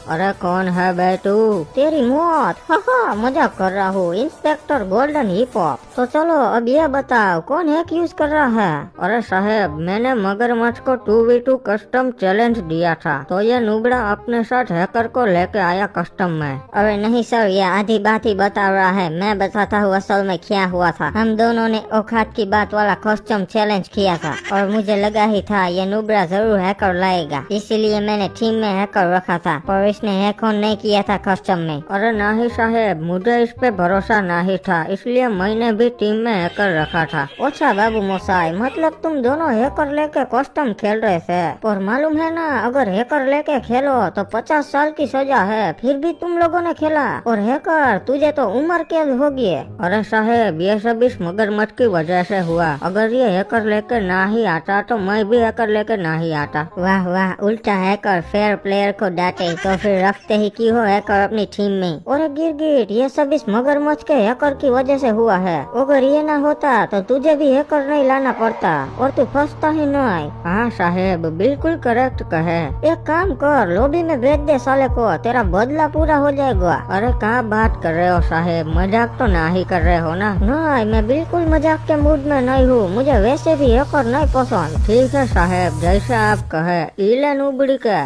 अरे कौन है बे तू? तेरी मौत। हाँ मजाक कर रहा हूँ। Inspector golden hip hop. तो चलो अब ये बताओ कौन हैक यूज कर रहा है? अरे साहब मैंने मगरमच्छ को 2v2 कस्टम चैलेंज दिया था, तो ये नुबड़ा अपने साथ हैकर को लेके आया कस्टम में। अरे नहीं सर, ये आधी बात ही बता रहा है। मैं बताता हूँ असल में क्या हुआ था। हम दोनों ने औकात की बात वाला कस्टम चैलेंज किया था और मुझे लगा ही था ये नुबड़ा जरूर हैकर लाएगा, इसीलिए मैंने टीम में हैकर रखा था, पर इसने हैक ऑन नहीं किया था कस्टम में। अरे नहीं साहेब, मुझे इस पे भरोसा नहीं था, इसलिए मैंने भी टीम में हैकर रखा था। अच्छा बाबू मोसाई, मतलब तुम दोनों हैकर लेके कस्टम खेल रहे थे? और मालूम है ना, अगर हैकर लेके खेलो तो 50 साल की सजा है, फिर भी तुम लोगों ने खेला। और हैकर तुझे तो उम्र कैद होगी। अरे साहेब ये सब इस मगरमच्छ की वजह से हुआ। अगर ये हैकर लेके ना ही आता तो मैं भी हैकर लेके ना ही आता। वाह वाह, उल्टा हैकर फेयर प्लेयर को डांटे तो फिर रखते ही की हो हैकर अपनी टीम में। और गिरगिट ये सब इस मगरमच्छ के हैकर की वजह से हुआ है। अगर ये ना होता तो तुझे भी हैकर नहीं लाना पड़ता और तू फंसता ही नहीं। हाँ साहेब बिल्कुल करेक्ट कहे। एक काम कर, लॉबी में भेज दे साले को, तेरा बदला पूरा हो जाएगा। अरे कहाँ बात कर रहे हो साहेब, मजाक तो ना ही कर रहे हो ना? नहीं, मैं बिल्कुल मजाक के मूड में नहीं हूँ, मुझे वैसे भी हैकर नहीं पसंद। ठीक है साहेब, जैसे आप कहे। इलन उबड़ी के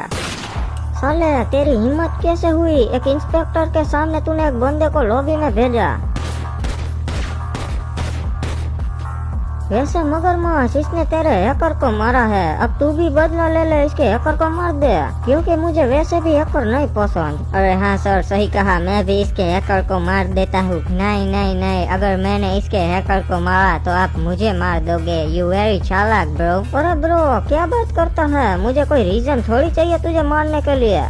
साले तेरी हिम्मत कैसे हुई? एक इंस्पेक्टर के सामने तूने एक बंदे को लॉबी में भेजा। वैसे मगरमच्छ इसने तेरे हैकर को मारा है, अब तू भी बदला ले ले, इसके हैकर को मार दे, क्योंकि मुझे वैसे भी हैकर नहीं पसंद। अरे हाँ सर सही कहा, मैं भी इसके हैकर को मार देता हूँ। नहीं नहीं नहीं, अगर मैंने इसके हैकर को मारा तो आप मुझे मार दोगे। यू वेरी चालाक ब्रो। अरे ब्रो क्या बात करता है, मुझे कोई रीजन थोड़ी चाहिए तुझे मारने के लिए।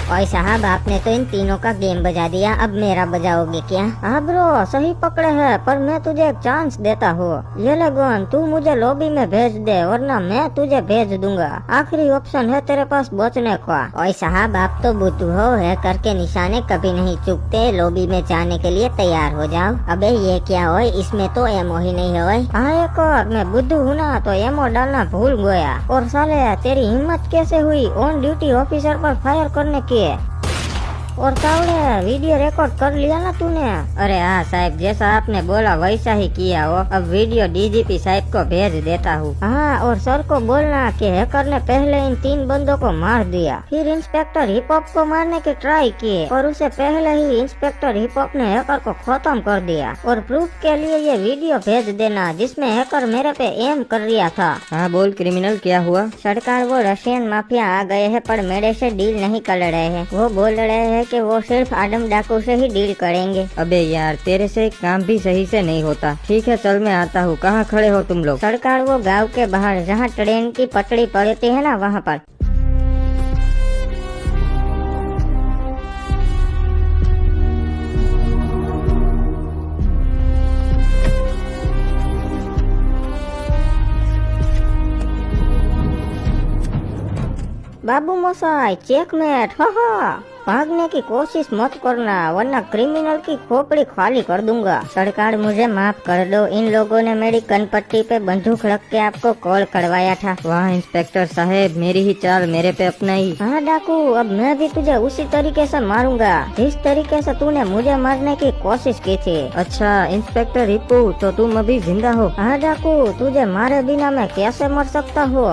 और साहब आपने तो इन तीनों का गेम बजा दिया, अब मेरा बजाओगे क्या? हाँ ब्रो सही पकड़े है, पर मैं तुझे एक चांस देता हूँ। ये ले गन, तू मुझे लॉबी में भेज दे वरना मैं तुझे भेज दूंगा। आखिरी ऑप्शन है तेरे पास बचने का। और साहब आप तो बुद्धू हो, हैकर के निशाने कभी नहीं चूकते। लॉबी में जाने के लिए तैयार हो जाओ। अबे ये क्या हो, इसमें तो एमओ ही नहीं है। हाँ एक और, मैं बुद्धू हूँ ना तो एमओ डालना भूल गया। और साले तेरी हिम्मत कैसे हुई ऑन ड्यूटी ऑफिसर पर फायर करने की? और तावड़े वीडियो रिकॉर्ड कर लिया ना तूने? अरे हाँ साहब, जैसा आपने बोला वैसा ही किया हो। अब वीडियो डीजीपी साहब को भेज देता हूँ। हाँ और सर को बोलना कि हैकर ने पहले इन 3 बंदों को मार दिया, फिर इंस्पेक्टर हिप हॉप को मारने की ट्राई की और उसे पहले ही इंस्पेक्टर हिप हॉप ने हैकर को खत्म कर दिया। और प्रूफ के लिए ये वीडियो भेज देना जिसमें हैकर मेरे पे एम कर रहा था। हाँ बोल क्रिमिनल, क्या हुआ? सरकार वो रशियन माफिया आ गए हैं, पर मेरे से डील नहीं कर रहे हैं। वो बोल रहे हैं कि वो सिर्फ आदम डाकू से ही डील करेंगे। अबे यार तेरे से काम भी सही से नहीं होता। ठीक है चल मैं आता हूँ। कहाँ खड़े हो तुम लोग? सरकार वो गांव के बाहर जहाँ ट्रेन की पटरी पड़ती है ना, वहाँ पर। बाबू मोसाई चेकमेट। हाँ भागने की कोशिश मत करना वरना क्रिमिनल की खोपड़ी खाली कर दूंगा। सरकार मुझे माफ कर दो, इन लोगों ने मेरी कनपट्टी पे बंदूक रख के आपको कॉल करवाया था। वाह इंस्पेक्टर साहब, मेरी ही चाल मेरे पे अपनाई। हाँ डाकू, अब मैं भी तुझे उसी तरीके से मारूंगा जिस तरीके से तूने मुझे मारने की कोशिश की थी। अच्छा इंस्पेक्टर हिप्पू, तो तुम अभी जिंदा हो? हाँ डाकू, तुझे मारे बिना मैं कैसे मर सकता हूँ?